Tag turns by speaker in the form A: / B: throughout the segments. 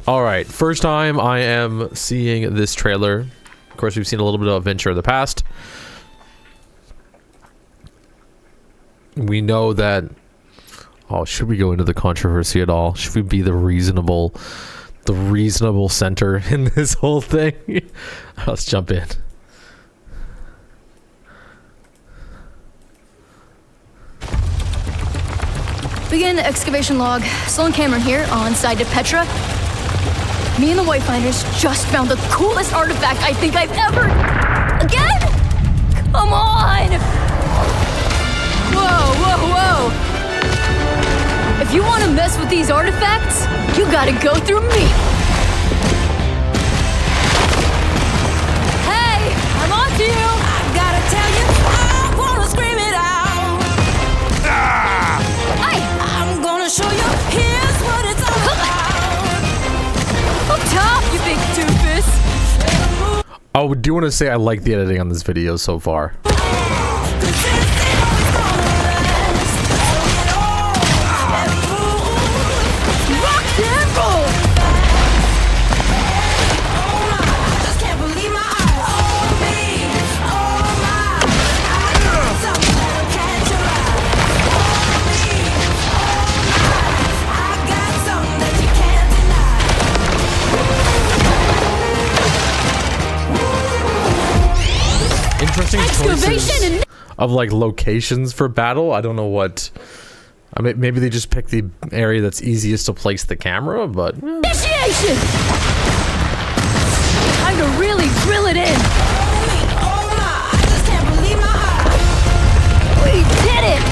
A: All right, first time I am seeing this trailer. Of course, we've seen a little bit of Adventure in the past. We know that... Oh, should we go into the controversy at all? Should we be the reasonable center in this whole thing? Let's jump in.
B: Begin excavation log. Sloan Cameron here on side to Petra. Me and the Wayfinders just found the coolest artifact I think I've ever... Again? Come on! Whoa, whoa, whoa! If you want to mess with these artifacts, you gotta go through me. Hey, I'm on to you! I gotta tell you, I wanna scream it out. Hey! I'm gonna show you, here's what it's all about. Up top, you big doofus.
A: I do want to say I like the editing on this video so far. Interesting choices of like locations for battle. I don't know what. I mean, maybe they just pick the area that's easiest to place the camera, but
B: initiation. Time to really drill it in. I just can't believe my eyes. We did it.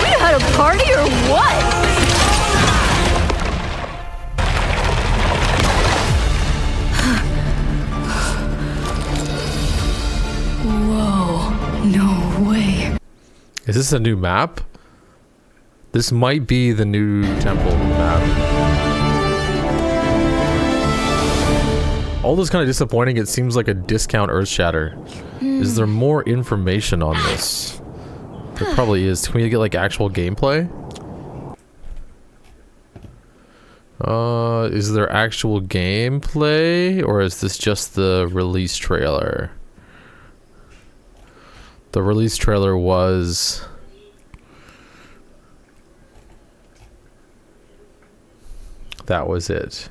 B: We had a party or what? Whoa, no way.
A: Is this a new map? This might be the new temple map. All this kind of disappointing. It seems like a discount Earthshatter. Is there more information on this? There probably is. Can we get like actual gameplay? Is there actual gameplay, or is this just the release trailer? The release trailer was... That was it.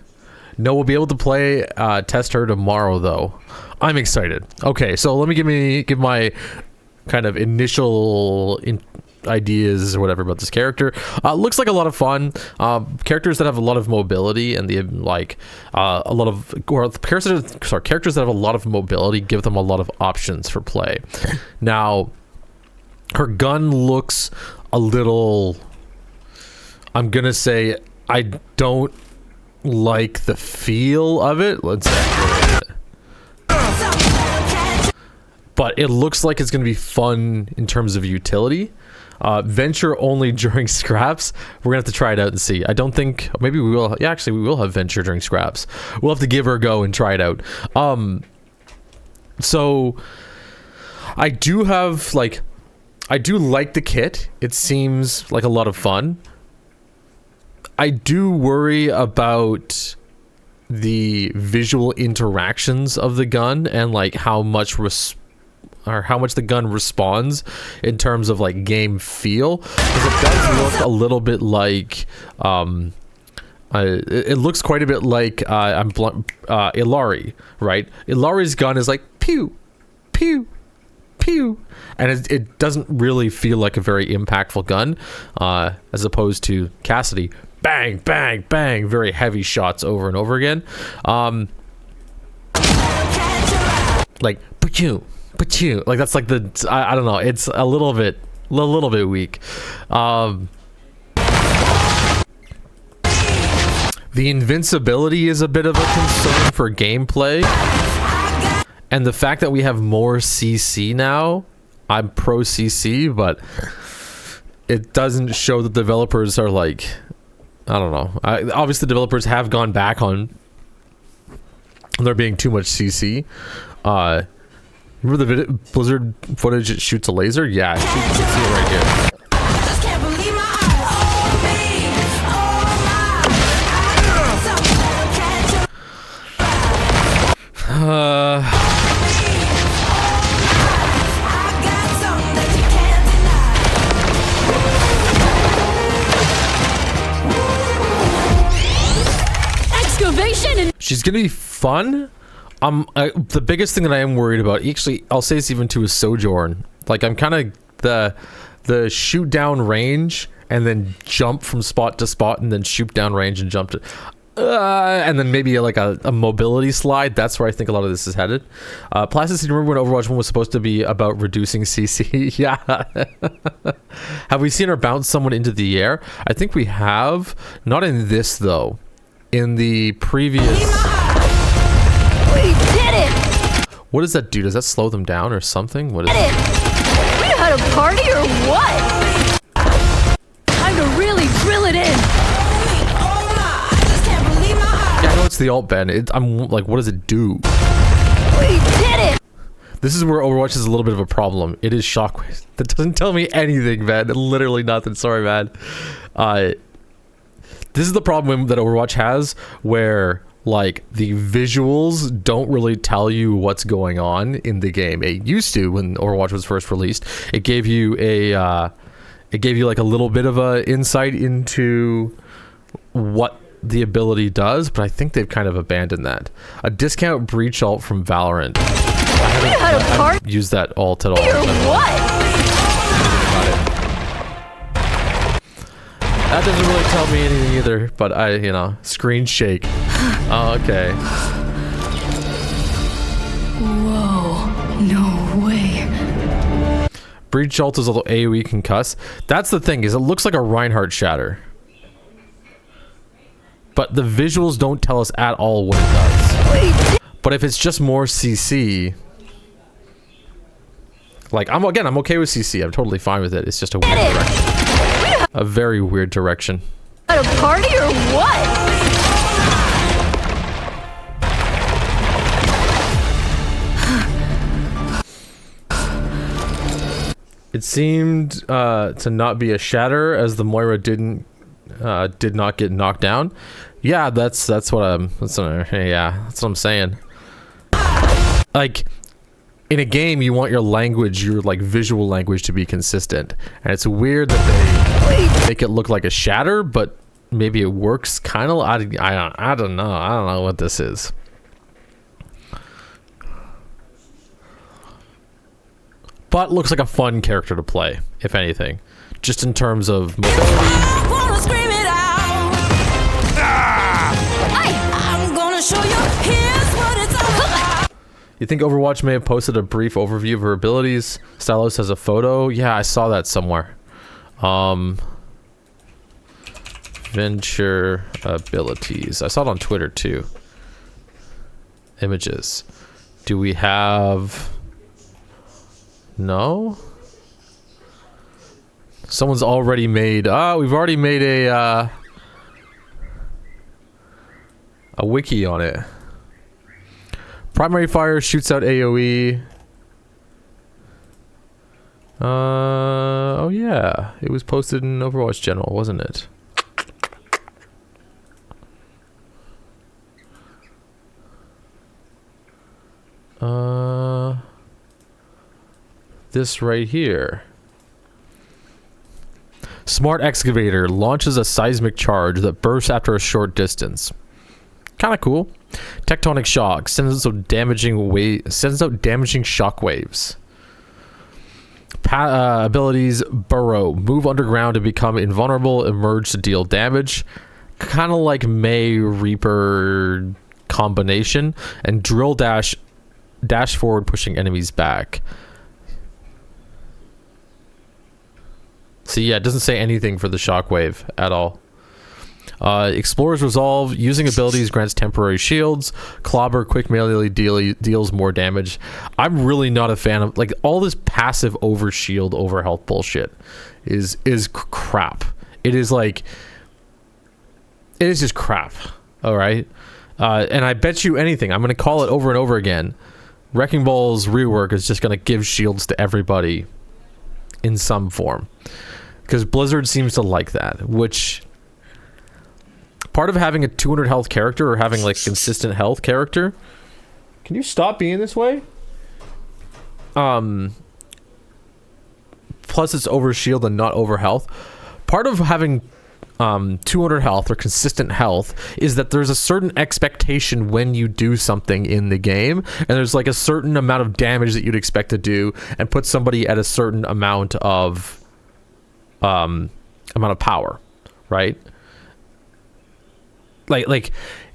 A: No, we'll be able to play test her tomorrow though. I'm excited. Okay, so let me give my kind of initial ideas or whatever about this character. Looks like a lot of fun. Characters that have a lot of mobility and characters that have a lot of mobility give them a lot of options for play. Now, her gun looks a little, I'm gonna say, I don't like the feel of it. Let's say, but it looks like it's gonna be fun in terms of utility. Venture only during scraps. We're gonna have to try it out and see. I don't think, maybe we will. Yeah, actually we will have venture during scraps. We'll have to give her a go and try it out. So I do like the kit. It seems like a lot of fun. I do worry about the visual interactions of the gun and like how much the gun responds in terms of like game feel, because it does look a little bit like it looks quite a bit like Illari, right? Illari's gun is like pew pew pew, and it doesn't really feel like a very impactful gun, as opposed to Cassidy, bang bang bang, very heavy shots over and over again, like pew. But you like, that's like the I don't know, it's a little bit weak. The invincibility is a bit of a concern for gameplay, and the fact that we have more CC now. I'm pro CC, but it doesn't show that developers are like, I don't know. Obviously developers have gone back on there being too much CC. Remember the Blizzard footage? It shoots a laser. Yeah, you can see it right here.
B: excavation and
A: She's gonna be fun. The biggest thing that I am worried about, actually, I'll say this even to a Sojourn. Like, I'm kind of the shoot down range and then jump from spot to spot and then shoot down range and jump to, and then maybe like a mobility slide. That's where I think a lot of this is headed. Plasticity, remember when Overwatch 1 was supposed to be about reducing CC? Yeah. Have we seen her bounce someone into the air? I think we have. Not in this, though. In the previous...
B: we did it!
A: What does that do? Does that slow them down or something? What is
B: Did it? We had a party or what? Time to really drill it in.
A: Yeah, I know it's the alt Ben. I'm like, what does it do?
B: We did it!
A: This is where Overwatch is a little bit of a problem. It is shockwaves. That doesn't tell me anything, man. Literally nothing. Sorry, man. This is the problem that Overwatch has, where like the visuals don't really tell you what's going on in the game. It used to when Overwatch was first released. It gave you like a little bit of a insight into what the ability does, but I think they've kind of abandoned that. A discount breach ult from Valorant. I haven't used that ult at all.
B: Or what?
A: That doesn't really tell me anything either, but screen shake. Oh, okay.
B: Whoa, no way.
A: Breach ult is a little AoE concuss. That's the thing, is it looks like a Reinhardt shatter. But the visuals don't tell us at all what it does. But if it's just more CC... Like, I'm okay with CC. I'm totally fine with it. It's just a weird direction. A very weird direction.
B: At a party or what?
A: It seemed to not be a shatter, as the Moira did not get knocked down. Yeah, that's what I'm saying. Like, in a game, you want your language, your like visual language, to be consistent, and it's weird that they make it look like a shatter, but maybe it works kind of. I don't know what this is. But looks like a fun character to play, if anything, just in terms of mobility. You think Overwatch may have posted a brief overview of her abilities? Stylos has a photo. Yeah, I saw that somewhere. Venture abilities. I saw it on Twitter too. Images. Do we have... No? Someone's already made... we've already made a wiki on it. Primary fire shoots out AoE. Oh yeah. It was posted in Overwatch General, wasn't it? This right here. Smart excavator launches a seismic charge that bursts after a short distance. Kind of cool. Tectonic shock sends out damaging shock waves. Abilities: burrow, move underground to become invulnerable, emerge to deal damage. Kind of like May Reaper combination. And drill dash forward, pushing enemies back. So yeah, it doesn't say anything for the shockwave at all. Explorer's Resolve, using abilities grants temporary shields. Clobber, quick melee deals more damage. I'm really not a fan of, like, all this passive over shield, over health bullshit is crap. It is like, it is just crap. All right. And I bet you anything, I'm going to call it over and over again. Wrecking Ball's rework is just going to give shields to everybody in some form. Because Blizzard seems to like that, which... Part of having a 200 health character, or having like consistent health character... Can you stop being this way? Plus it's over shield and not over health. Part of having 200 health or consistent health is that there's a certain expectation when you do something in the game, and there's like a certain amount of damage that you'd expect to do and put somebody at a certain amount of power, right? Like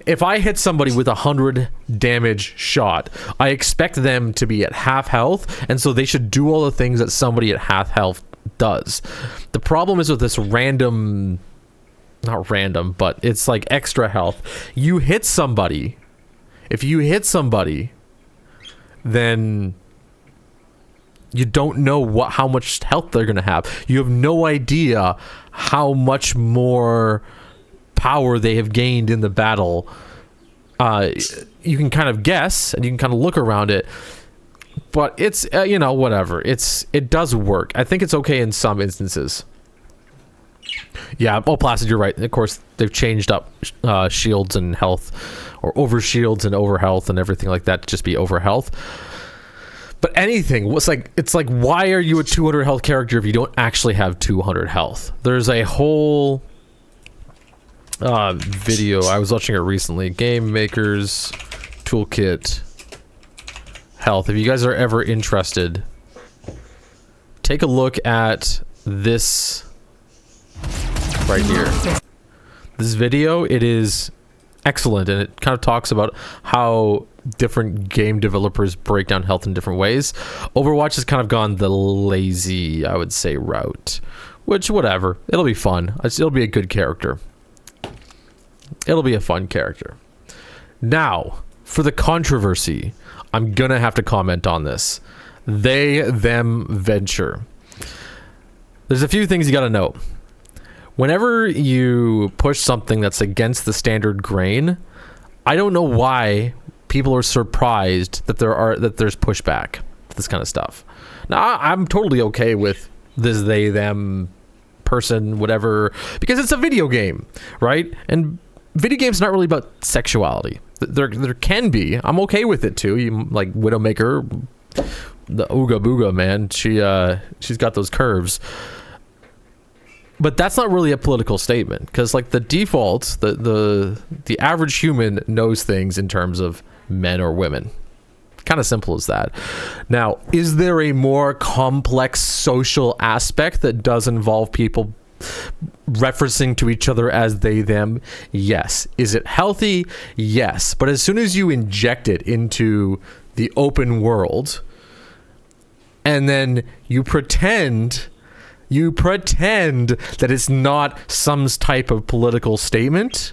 A: if I hit somebody with 100 damage shot, I expect them to be at half health, and so they should do all the things that somebody at half health does. The problem is with this not random, but it's like extra health. You hit somebody. If you hit somebody, then you don't know how much health they're gonna have. You have no idea how much more power they have gained in the battle. You can kind of guess, and you can kind of look around it, but it's whatever. It does work. I think it's okay in some instances. Yeah, Placid, you're right. Of course, they've changed up shields and health, or over shields and over health and everything like that to just be over health. But anything, it's like, why are you a 200 health character if you don't actually have 200 health? There's a whole video, I was watching it recently, Game Maker's Toolkit Health. If you guys are ever interested, take a look at this right here. This video, it is excellent, and it kind of talks about how different game developers break down health in different ways. Overwatch has kind of gone the lazy, I would say, route, which, whatever, it'll be fun. It'll be a good character. It'll be a fun character. Now, for the controversy, I'm gonna have to comment on this. They, them, venture. There's a few things you gotta know. Whenever you push something that's against the standard grain, I don't know why people are surprised that there's pushback to this kind of stuff. Now, I'm totally okay with this they, them, person, whatever, because it's a video game, right? And video games not really about sexuality. There can be. I'm okay with it too. You, like Widowmaker, the Ooga Booga, man. She's got those curves. But that's not really a political statement, because like the default, the average human knows things in terms of men or women. Kind of simple as that. Now, is there a more complex social aspect that does involve people referencing to each other as they, them? Yes. Is it healthy? Yes. But as soon as you inject it into the open world, and then you pretend that it's not some type of political statement,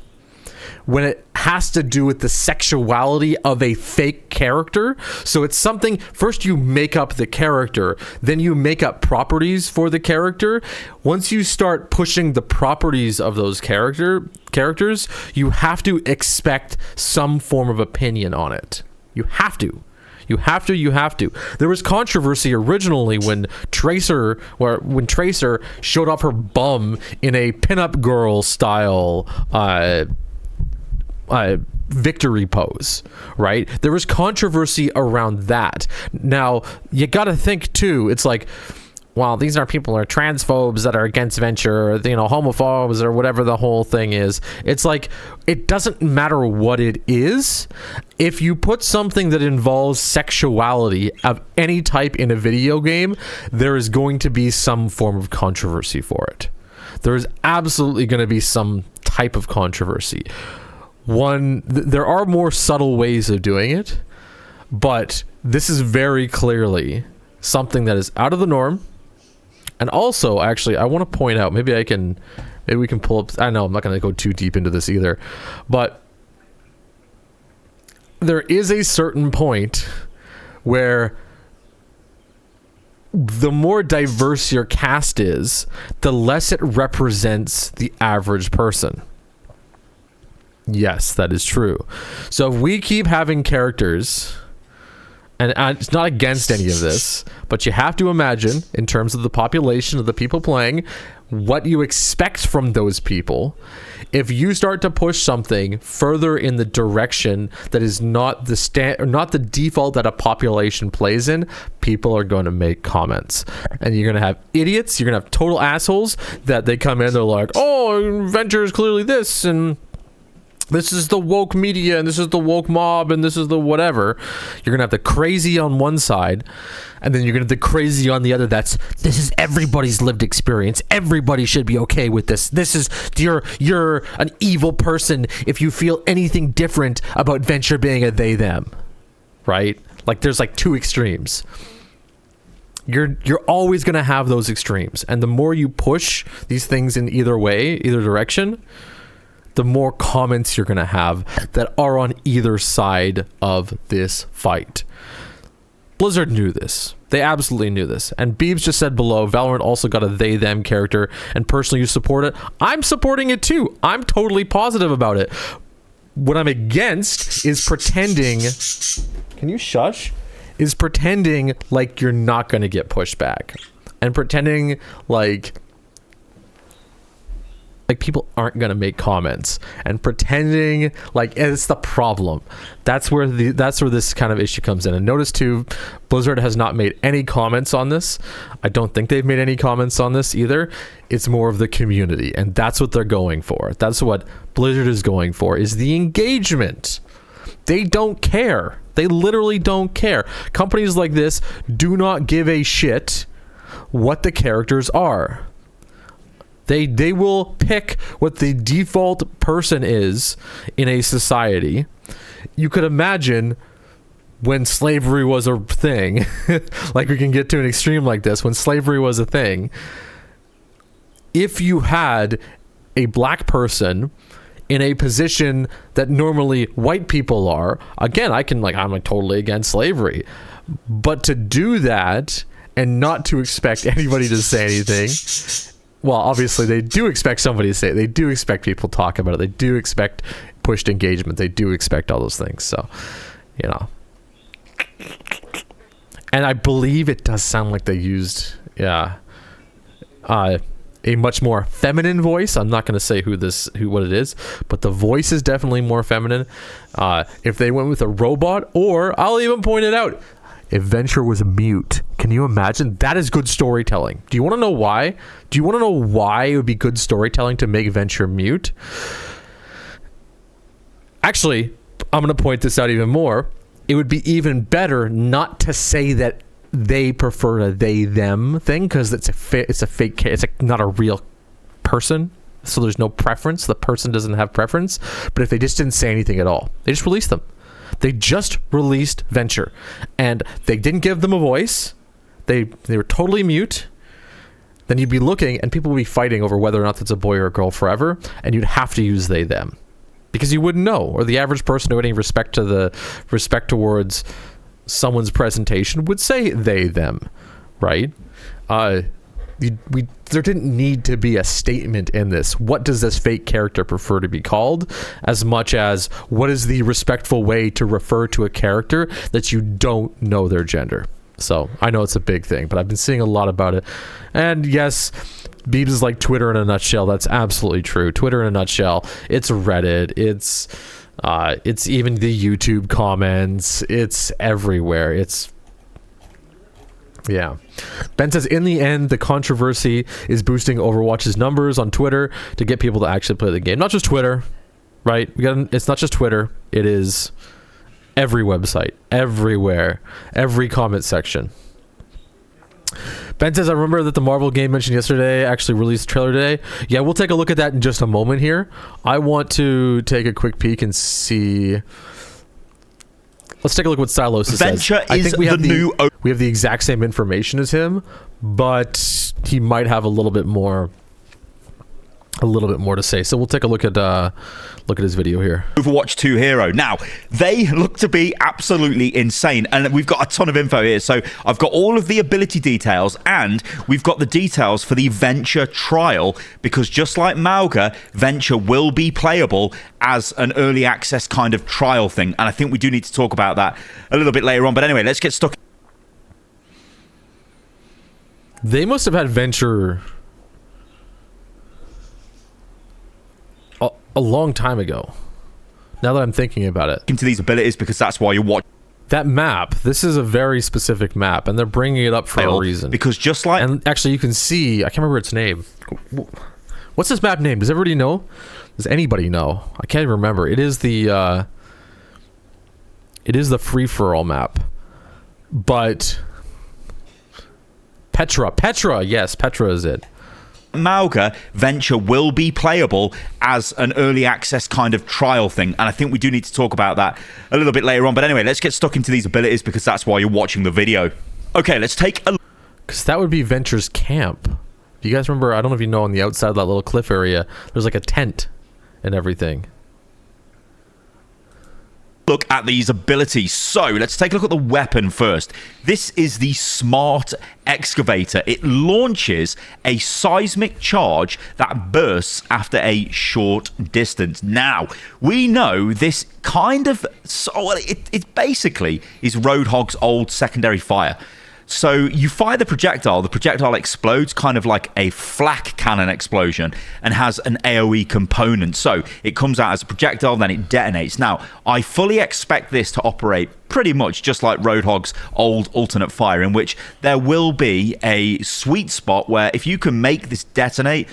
A: when it has to do with the sexuality of a fake character. So it's something, first you make up the character, then you make up properties for the character. Once you start pushing the properties of those characters, you have to expect some form of opinion on it. You have to. There was controversy originally when Tracer showed off her bum in a pinup girl style victory pose, right? There was controversy around that. Now, you gotta think too, it's like, well, these are people who are transphobes that are against venture, or, homophobes, or whatever the whole thing is. It's like, it doesn't matter what it is. If you put something that involves sexuality of any type in a video game, there is going to be some form of controversy for it. There is absolutely going to be some type of controversy. There are more subtle ways of doing it, but this is very clearly something that is out of the norm. And also, actually, I want to point out, maybe we can pull up, I know I'm not going to go too deep into this either, but there is a certain point where the more diverse your cast is, the less it represents the average person. Yes, that is true. So if we keep having characters, and it's not against any of this, but you have to imagine, in terms of the population of the people playing, what you expect from those people. If you start to push something further in the direction that is not the default that a population plays in, people are going to make comments, and you're going to have idiots. You're going to have total assholes that they come in. They're like, "Oh, Venture is clearly this, and this is the woke media, and this is the woke mob, and this is the whatever." You're gonna have the crazy on one side, and then you're gonna have the crazy on the other. This is everybody's lived experience. Everybody should be okay with this. This is you're an evil person if you feel anything different about Venture being a they them, right? Like there's like two extremes. You're always gonna have those extremes, and the more you push these things in either way, either direction, the more comments you're going to have that are on either side of this fight. Blizzard knew this. They absolutely knew this. And Beebs just said below, Valorant also got a they-them character, and personally you support it. I'm supporting it too. I'm totally positive about it. What I'm against is pretending... Can you shush? Is pretending like you're not going to get pushed back. And pretending like people aren't going to make comments, and pretending like it's the problem. That's where this kind of issue comes in. And notice too, Blizzard has not made any comments on this. I don't think they've made any comments on this either. It's more of the community, and that's what they're going for. That's what Blizzard is going for, is the engagement. They don't care. They literally don't care. Companies like this do not give a shit what the characters are. They will pick what the default person is in a society. You could imagine when slavery was a thing, like we can get to an extreme like this, when slavery was a thing, if you had a black person in a position that normally white people are, again, I'm like totally against slavery, but to do that and not to expect anybody to say anything. Well, obviously they do expect somebody to say it. They do expect people to talk about it. They do expect pushed engagement. They do expect all those things. So, you know. And I believe it does sound like they used, a much more feminine voice. I'm not going to say what it is, but the voice is definitely more feminine. If they went with a robot, or I'll even point it out, if Venture was mute, can you imagine? That is good storytelling. Do you want to know why? Do you want to know why it would be good storytelling to make Venture mute? Actually, I'm going to point this out even more. It would be even better not to say that they prefer a they-them thing, because it's a fake. It's not a real person, so there's no preference. The person doesn't have preference. But if they just didn't say anything at all, they just released them. They just released Venture, and they didn't give them a voice. They were totally mute. Then you'd be looking, and people would be fighting over whether or not that's a boy or a girl forever, and you'd have to use they them, because you wouldn't know, or the average person who had any respect towards someone's presentation would say they them, right? There didn't need to be a statement in this. What does this fake character prefer to be called? As much as what is the respectful way to refer to a character that you don't know their gender? So I know it's a big thing, but I've been seeing a lot about it. And yes, Beebs is like Twitter in a nutshell. That's absolutely true. Twitter in a nutshell. It's Reddit. It's even the YouTube comments. It's everywhere. Yeah. Ben says, in the end, the controversy is boosting Overwatch's numbers on Twitter to get people to actually play the game. Not just Twitter, right? It's not just Twitter. It is every website, everywhere, every comment section. Ben says, I remember that the Marvel game mentioned yesterday actually released a trailer today. Yeah, we'll take a look at that in just a moment here. I want to take a quick peek and see... Let's take a look at what Silos says.
C: Venture
A: I think we have
C: we
A: have the exact same information as him, but he might have a little bit more to say. So we'll take a look at his video here.
C: Overwatch 2 hero. Now, they look to be absolutely insane, and we've got a ton of info here. So I've got all of the ability details, and we've got the details for the Venture trial, because just like Mauga, Venture will be playable as an early access kind of trial thing, and I think we do need to talk about that a little bit later on. But anyway, let's get stuck.
A: They must have had Venture a long time ago. Now that I'm thinking about it.
C: Into these abilities because that's why you're watching.
A: That map, this is a very specific map, and they're bringing it up for a reason.
C: Because just like...
A: And actually, you can see... I can't remember its name. What's this map name? Does everybody know? Does anybody know? I can't even remember. It is the free-for-all map. But... Petra, yes, Petra is it.
C: Mauga Venture will be playable as an early access kind of trial thing, and I think we do need to talk about that a little bit later on. But anyway, let's get stuck into these abilities because that's why you're watching the video. Okay, let's take a look.
A: Because that would be Venture's camp. Do you guys remember, I don't know if you know, on the outside of that little cliff area, there's like a tent and everything.
C: Look at these abilities. So let's take a look at the weapon first. This is the Smart Excavator. It launches a seismic charge that bursts after a short distance. Now, we know this kind of... it basically is Roadhog's old secondary fire. So you fire the projectile explodes kind of like a flak cannon explosion and has an AoE component. So it comes out as a projectile, then it detonates. Now, I fully expect this to operate pretty much just like Roadhog's old alternate fire, in which there will be a sweet spot where if you can make this detonate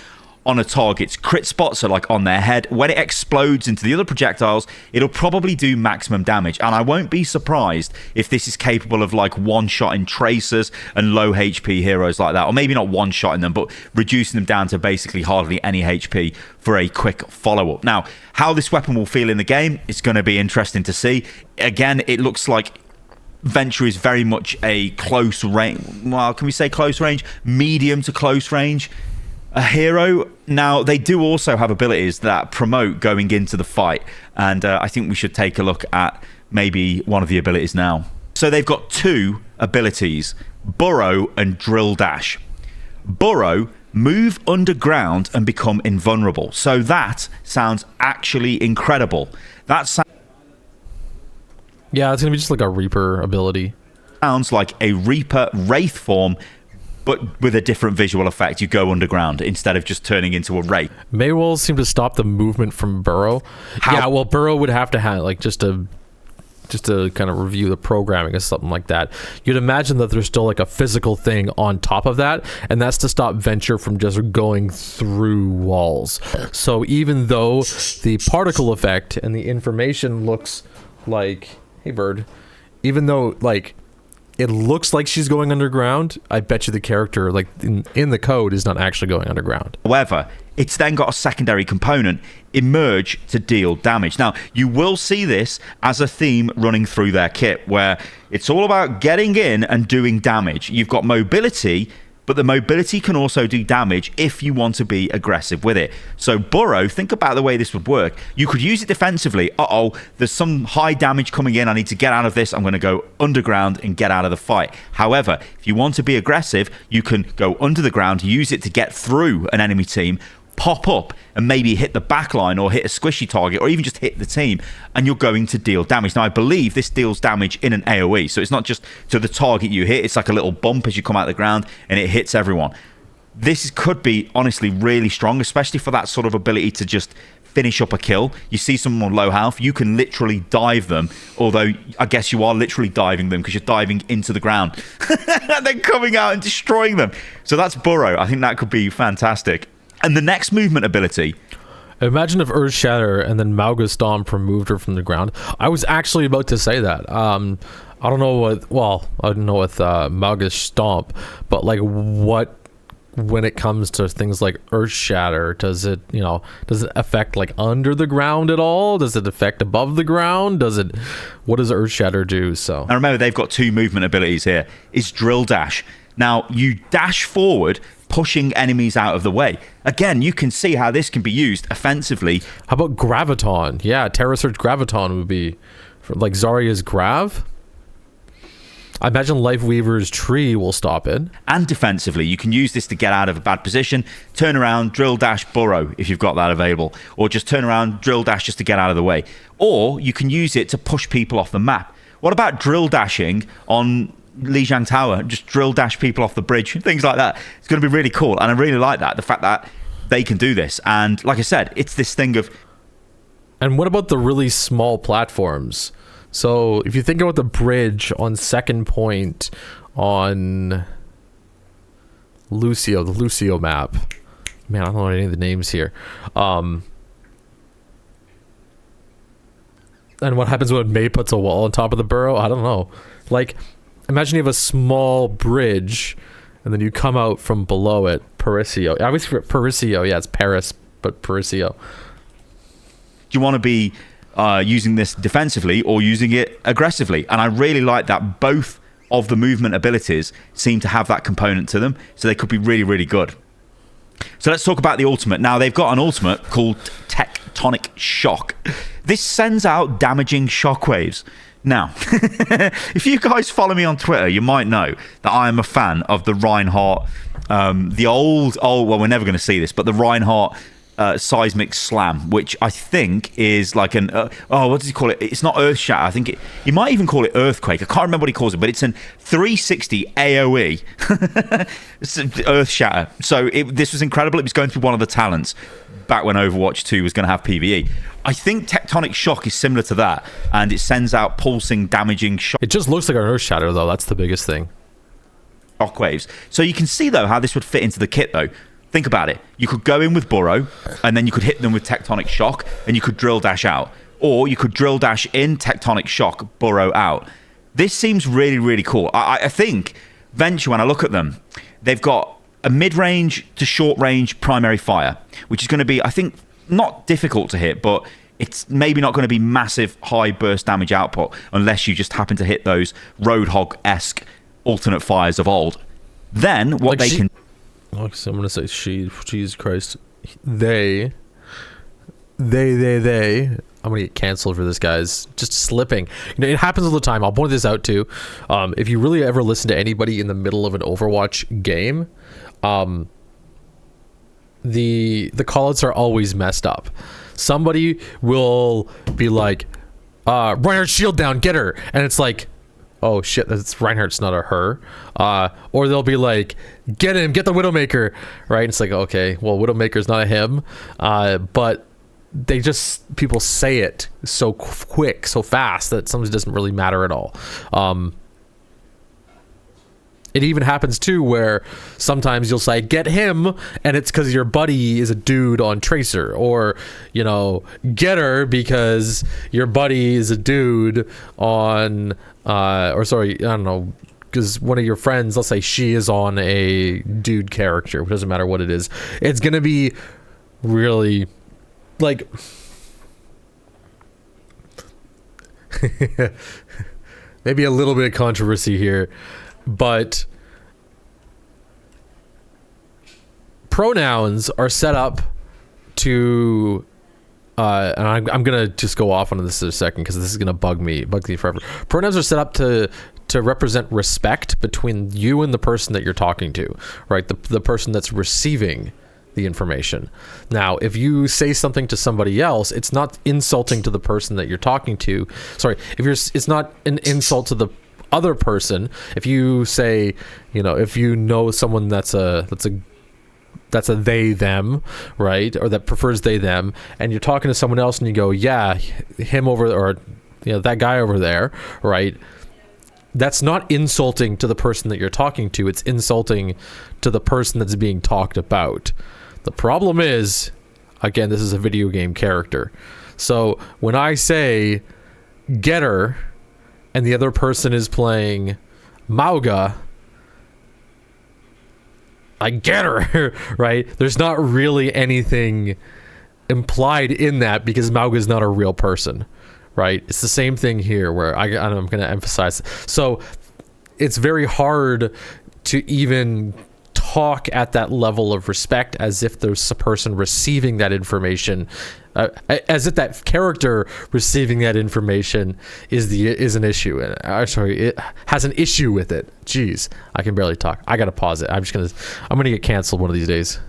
C: on a target's crit spot, so like on their head, when it explodes into the other projectiles, it'll probably do maximum damage. And I won't be surprised if this is capable of like one-shotting tracers and low HP heroes like that, or maybe not one-shotting them, but reducing them down to basically hardly any HP for a quick follow-up. Now, how this weapon will feel in the game, it's going to be interesting to see. Again, it looks like Venture is very much a close range, well, can we say close range? Medium to close range a hero. Now, they do also have abilities that promote going into the fight, and I think we should take a look at maybe one of the abilities now. So they've got two abilities, Burrow and Drill Dash. Burrow, move underground and become invulnerable. So that sounds actually incredible.
A: Yeah, it's going to be just like a Reaper ability.
C: Sounds like a Reaper Wraith form, but with a different visual effect. You go underground instead of just turning into a wraith.
A: Maywolves seem to stop the movement from Burrow. Yeah, well, Burrow would have to have, like, just to kind of review the programming or something like that. You'd imagine that there's still like a physical thing on top of that, and that's to stop Venture from just going through walls. So even though the particle effect and the information looks like, hey bird, even though like it looks like she's going underground, I bet you the character, like in the code, is not actually going underground.
C: However, it's then got a secondary component, Emerge, to deal damage. Now, you will see this as a theme running through their kit, where it's all about getting in and doing damage. You've got mobility, but the mobility can also do damage if you want to be aggressive with it. So Burrow, think about the way this would work. You could use it defensively. There's some high damage coming in. I need to get out of this. I'm going to go underground and get out of the fight. However, if you want to be aggressive, you can go under the ground, use it to get through an enemy team, pop up and maybe hit the back line or hit a squishy target or even just hit the team, and you're going to deal damage. Now, I believe this deals damage in an AoE, so it's not just to the target you hit. It's like a little bump as you come out of the ground and it hits everyone. This could be honestly really strong, especially for that sort of ability to just finish up a kill. You see someone on low health, you can literally dive them, although I guess you are literally diving them because you're diving into the ground and then coming out and destroying them. So that's Burrow. I think that could be fantastic. And the next movement ability.
A: Imagine if Earth Shatter and then Mauga Stomp removed her from the ground. I was actually about to say that. I don't know what. Well, I don't know with Mauga Stomp, but like what when it comes to things like Earth Shatter, does it affect like under the ground at all? Does it affect above the ground? What does Earth Shatter do? So
C: now remember, they've got two movement abilities here. It's Drill Dash. Now you dash forward, pushing enemies out of the way. Again, you can see how this can be used offensively.
A: How about Graviton? Yeah, Terra Search Graviton would be for like Zarya's Grav. I imagine Lifeweaver's Tree will stop it. And
C: defensively, you can use this to get out of a bad position, turn around, drill dash, burrow if you've got that available, or just turn around, drill dash just to get out of the way. Or you can use it to push people off the map. What about drill dashing on Lijiang Tower? Just drill dash people off the bridge, things like that. It's going to be really cool, and I really like that, the fact that they can do this. And like I said, it's this thing of
A: And what about the really small platforms? So if you think about the bridge on second point on Lucio, the Lucio map. Man, I don't know any of the names here. And what happens when May puts a wall on top of the burrow? I don't know. Like, imagine you have a small bridge, and then you come out from below it. Parisio. I always forget Parisio. Yeah, it's Paris, but Parisio.
C: Do you want to be using this defensively or using it aggressively? And I really like that both of the movement abilities seem to have that component to them, so they could be really, really good. So let's talk about the ultimate. Now, they've got an ultimate called Tectonic Shock. This sends out damaging shockwaves. Now, if you guys follow me on Twitter, you might know that I am a fan of the Reinhardt, the old, well, we're never going to see this, but the Reinhardt seismic slam, which I think is like an what does he call it? It's not earth shatter. I think he might even call it earthquake. I can't remember what he calls it, but it's an 360 AOE. It's earth shatter. So this was incredible. It was going to be one of the talents back when Overwatch 2 was going to have PvE. I think Tectonic Shock is similar to that, and it sends out pulsing, damaging shock.
A: It just looks like an earth shatter, though. That's the biggest thing.
C: Shockwaves. So you can see though how this would fit into the kit though. Think about it. You could go in with Burrow, and then you could hit them with Tectonic Shock, and you could drill dash out. Or you could drill dash in, Tectonic Shock, Burrow out. This seems really, really cool. I think Venture, when I look at them, they've got a mid-range to short-range primary fire, which is going to be, I think, not difficult to hit, but it's maybe not going to be massive high burst damage output unless you just happen to hit those Roadhog-esque alternate fires of old. Then, what like they can...
A: I'm gonna say she. Jesus Christ, they. I'm gonna get canceled for this, guys. Just slipping. You know, it happens all the time. I'll point this out too. If you really ever listen to anybody in the middle of an Overwatch game, the callouts are always messed up. Somebody will be like, "Reinhardt's shield down, get her," and it's like, oh shit, that's Reinhardt's, not a her. Or they'll be like, get him, get the Widowmaker, right? And it's like, okay, well, Widowmaker's not a him, but they just, people say it so quick, so fast that sometimes it doesn't really matter at all. It even happens too where sometimes you'll say get him, and it's because your buddy is a dude on Tracer, or you know, get her because your buddy is a dude on or sorry, I don't know, because one of your friends, let's say she is on a dude character. It doesn't matter what it is. It's gonna be really like maybe a little bit of controversy here. But pronouns are set up to, and I'm gonna just go off on this in a second because this is gonna bug me forever. Pronouns are set up to represent respect between you and the person that you're talking to, right? The person that's receiving the information. Now, if you say something to somebody else, it's not insulting to the person that you're talking to. Sorry, it's not an insult to the other person. If you say, you know, if you know someone that's a they them, right, or that prefers they them, and you're talking to someone else and you go, yeah, him over, or you know, that guy over there, right, that's not insulting to the person that you're talking to. It's insulting to the person that's being talked about. The problem is, again, this is a video game character, so when I say get her and the other person is playing Mauga, I get her, right? There's not really anything implied in that because Mauga is not a real person, right? It's the same thing here where I'm going to emphasize. So it's very hard to even talk at that level of respect as if there's a person receiving that information, as if that character receiving that information is an issue. It has an issue with it. Jeez, I can barely talk. I gotta pause it. I'm gonna get canceled one of these days.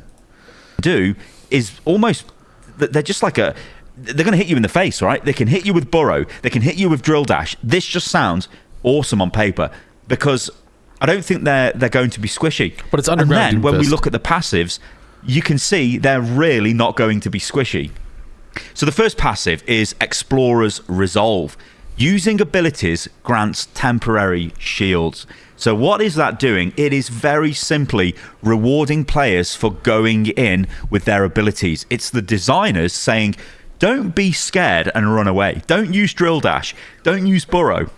A: Is almost, they're just like they're gonna hit you in the face, right? They can hit you with Burrow, they can hit you with Drill Dash. This just sounds awesome on paper because I don't think they're going to be squishy. But it's underground. And then when we look at the passives, you can see they're really not going to be squishy.
C: So the first passive is Explorer's Resolve. Using abilities grants temporary shields. So what is that doing? It is very simply rewarding players for going in with their abilities. It's the designers saying, don't be scared and run away. Don't use Drill Dash. Don't use Burrow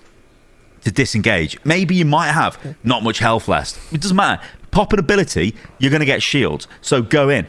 C: to disengage. Maybe you might have not much health left. It doesn't matter. Pop an ability, you're going to get shields. So go in.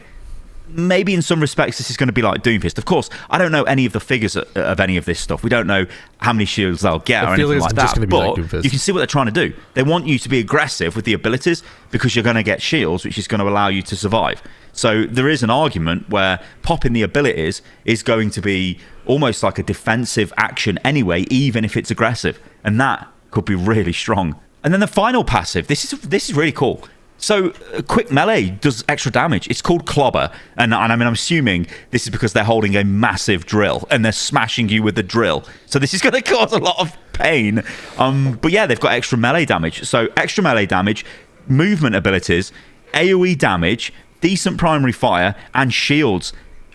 C: Maybe in some respects this is going to be like Doomfist. Of course, I don't know any of the figures of any of this stuff. We don't know how many shields they'll get or anything like that. But you can see what they're trying to do. They want you to be aggressive with the abilities because you're going to get shields, which is going to allow you to survive. So there is an argument where popping the abilities is going to be almost like a defensive action anyway, even if it's aggressive. And that could be really strong. And then the final passive, this is really cool. So quick melee does extra damage. It's called Clobber, and I mean I'm assuming this is because they're holding a massive drill and they're smashing you with the drill. So this is going to cause a lot of pain. But yeah, they've got extra melee damage. So extra melee damage, movement abilities, AoE damage, decent primary fire, and shields.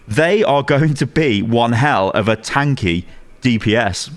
C: They are going to be one hell of a tanky DPS.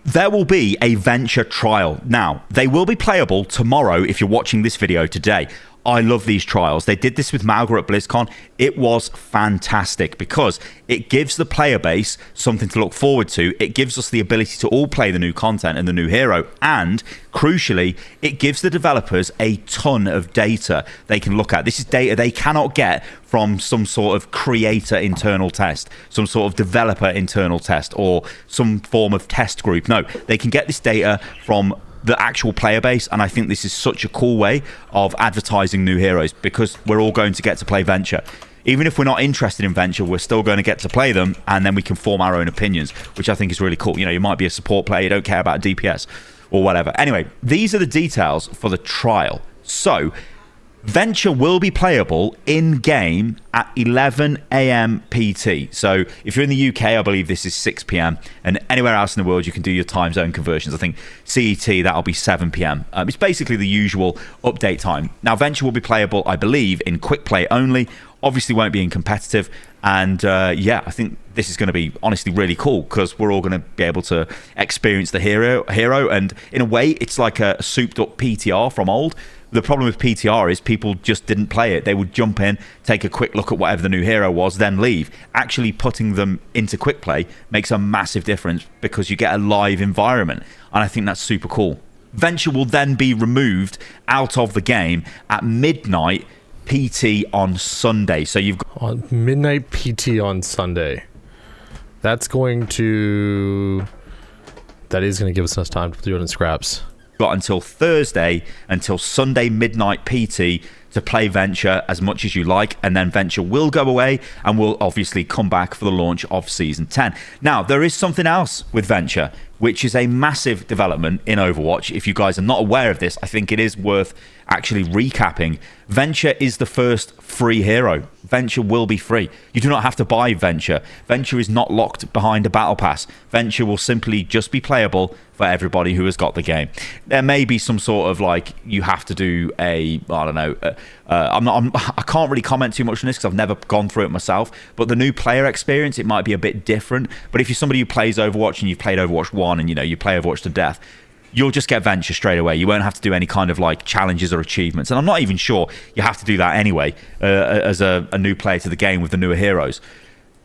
C: There will be a Venture trial. Now, they will be playable tomorrow if you're watching this video today. I love these trials. They did this with Mauga at BlizzCon. It was fantastic because it gives the player base something to look forward to. It gives us the ability to all play the new content and the new hero. And, crucially, it gives the developers a ton of data they can look at. This is data they cannot get from some sort of creator internal test, some sort of developer internal test, or some form of test group. No, they can get this data from the actual player base, and I think this is such a cool way of advertising new heroes because we're all going to get to play Venture. Even if we're not interested in Venture, we're still going to get to play them, and then we can form our own opinions, which I think is really cool. You know, you might be a support player, you don't care about DPS or whatever. Anyway, these are the details for the trial. So Venture will be playable in-game at 11 a.m. PT. So if you're in the UK, I believe this is 6 p.m. And anywhere else in the world, you can do your time zone conversions. I think CET, that'll be 7 p.m. It's basically the usual update time. Now, Venture will be playable, I believe, in quick play only. Obviously won't be in competitive. And yeah, I think this is going to be honestly really cool because we're all going to be able to experience the hero. And in a way, it's like a souped up PTR from old. The problem with PTR is people just didn't play it. They would jump in, take a quick look at whatever the new hero was, then leave. Actually putting them into quick play makes a massive difference because you get a live environment. And I think that's super cool. Venture will then be removed out of the game at midnight PT on Sunday. So you've got
A: on midnight PT on Sunday. That is going to give us enough time to do it in scraps.
C: Got until Thursday, until Sunday midnight PT to play Venture as much as you like, and then Venture will go away and will obviously come back for the launch of Season 10. Now, there is something else with Venture, which is a massive development in Overwatch. If you guys are not aware of this, I think it is worth actually recapping. Venture is the first free hero. Venture will be free. You do not have to buy Venture. Venture is not locked behind a battle pass. Venture will simply just be playable for everybody who has got the game. There may be some sort of like you have to do a, I don't know, I can't really comment too much on this because I've never gone through it myself, but the new player experience, it might be a bit different. But if you're somebody who plays Overwatch and you've played Overwatch 1 and you play Overwatch to death, you'll just get Venture straight away. You won't have to do any kind of like challenges or achievements. And I'm not even sure you have to do that anyway as a new player to the game with the newer heroes.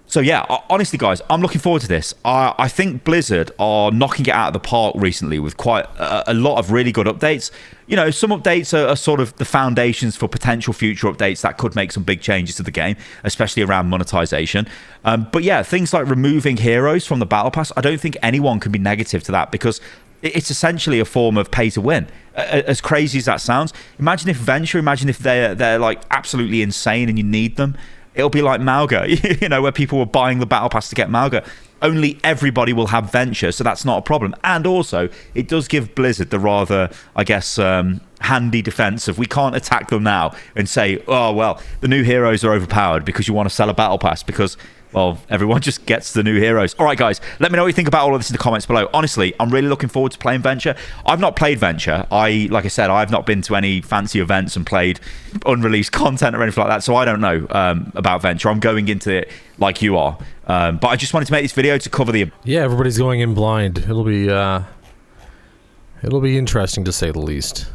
C: So yeah, honestly guys, I'm looking forward to this. I think Blizzard are knocking it out of the park recently with quite a lot of really good updates. You know, some updates are sort of the foundations for potential future updates that could make some big changes to the game, especially around monetization. But yeah, things like removing heroes from the battle pass, I don't think anyone can be negative to that because it's essentially a form of pay to win. As crazy as that sounds, imagine if they're like absolutely insane and you need them. It'll be like Mauga, you know, where people were buying the battle pass to get Mauga. Only everybody will have Venture, so that's not a problem. And also, it does give Blizzard the rather, I guess, handy defense of we can't attack them now and say, oh, well, the new heroes are overpowered because you want to sell a battle pass, because well, everyone just gets the new heroes. All right, guys, let me know what you think about all of this in the comments below. Honestly, I'm really looking forward to playing Venture. I've not played Venture. Like I said, I've not been to any fancy events and played unreleased content or anything like that, so I don't know about Venture. I'm going into it like you are. But I just wanted to make this video to cover the...
A: Yeah, everybody's going in blind. It'll be interesting to say the least.